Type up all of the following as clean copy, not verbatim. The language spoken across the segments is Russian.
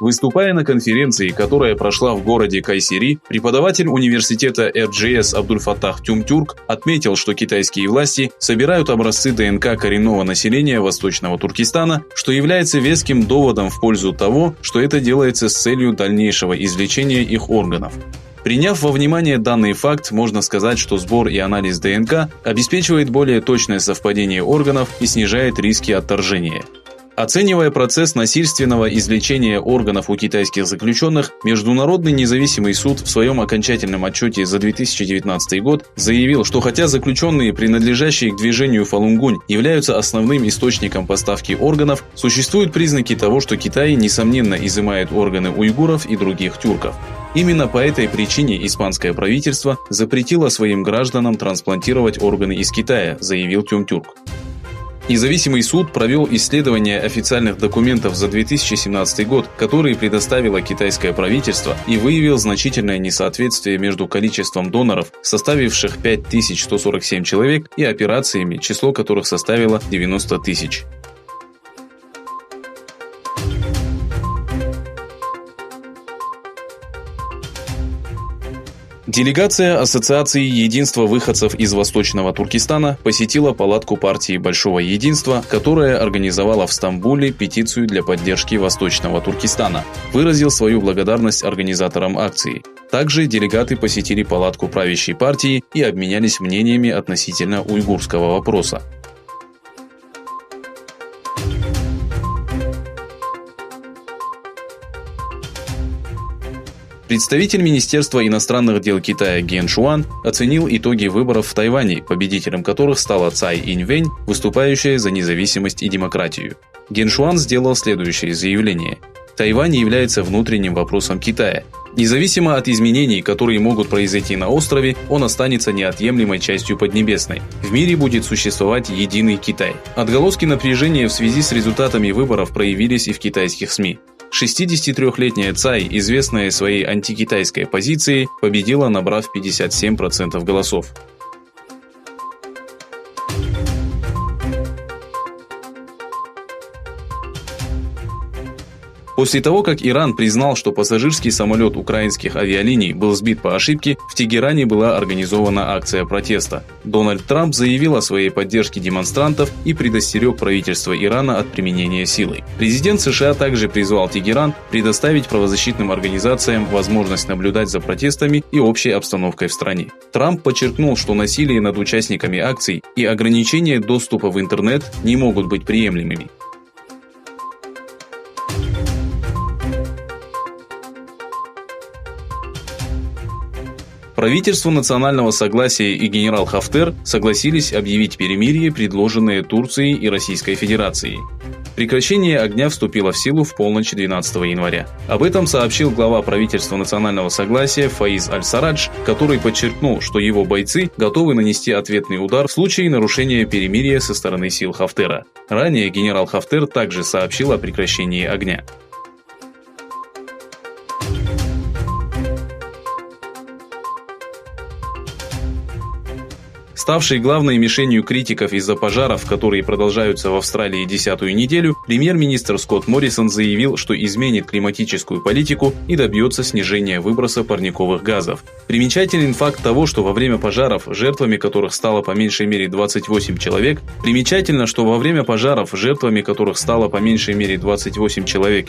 Выступая на конференции, которая прошла в городе Кайсери, преподаватель университета РГС Абдульфаттах Тюмтюрк отметил, что китайские власти собирают образцы ДНК коренного населения Восточного Туркестана, что является веским доводом в пользу того, что это делается с целью дальнейшего извлечения их органов. Приняв во внимание данный факт, можно сказать, что сбор и анализ ДНК обеспечивает более точное совпадение органов и снижает риски отторжения. Оценивая процесс насильственного извлечения органов у китайских заключенных, Международный независимый суд в своем окончательном отчете за 2019 год заявил, что хотя заключенные, принадлежащие к движению Фалунгунь, являются основным источником поставки органов, существуют признаки того, что Китай, несомненно, изымает органы уйгуров и других тюрков. Именно по этой причине испанское правительство запретило своим гражданам трансплантировать органы из Китая, заявил Тюмтюрк. Независимый суд провел исследование официальных документов за 2017 год, которые предоставило китайское правительство, и выявил значительное несоответствие между количеством доноров, составивших 5147 человек, и операциями, число которых составило 90 тысяч. Делегация Ассоциации единства выходцев из Восточного Туркестана посетила палатку партии Большого единства, которая организовала в Стамбуле петицию для поддержки Восточного Туркестана. Выразил свою благодарность организаторам акции. Также делегаты посетили палатку правящей партии и обменялись мнениями относительно уйгурского вопроса. Представитель Министерства иностранных дел Китая Ген Шуан оценил итоги выборов в Тайване, победителем которых стала Цай Инь-вэнь, выступающая за независимость и демократию. Ген Шуан сделал следующее заявление. Тайвань является внутренним вопросом Китая. Независимо от изменений, которые могут произойти на острове, он останется неотъемлемой частью Поднебесной. В мире будет существовать единый Китай. Отголоски напряжения в связи с результатами выборов проявились и в китайских СМИ. 63-летняя Цай, известная своей антикитайской позицией, победила, набрав 57% голосов. После того, как Иран признал, что пассажирский самолет украинских авиалиний был сбит по ошибке, в Тегеране была организована акция протеста. Дональд Трамп заявил о своей поддержке демонстрантов и предостерег правительство Ирана от применения силы. Президент США также призвал Тегеран предоставить правозащитным организациям возможность наблюдать за протестами и общей обстановкой в стране. Трамп подчеркнул, что насилие над участниками акций и ограничение доступа в интернет не могут быть приемлемыми. Правительство национального согласия и генерал Хафтер согласились объявить перемирие, предложенное Турцией и Российской Федерацией. Прекращение огня вступило в силу в полночь 12 января. Об этом сообщил глава правительства национального согласия Фаиз Аль-Сарадж, который подчеркнул, что его бойцы готовы нанести ответный удар в случае нарушения перемирия со стороны сил Хафтера. Ранее генерал Хафтер также сообщил о прекращении огня. Ставший главной мишенью критиков из-за пожаров, которые продолжаются в Австралии 10-ю неделю, премьер-министр Скотт Моррисон заявил, что изменит климатическую политику и добьется снижения выброса парниковых газов. Примечателен факт того, что во время пожаров, жертвами которых стало по меньшей мере 28 человек,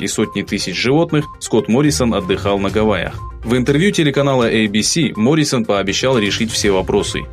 и сотни тысяч животных, Скотт Моррисон отдыхал на Гавайях. В интервью телеканала ABC Моррисон пообещал решить все вопросы.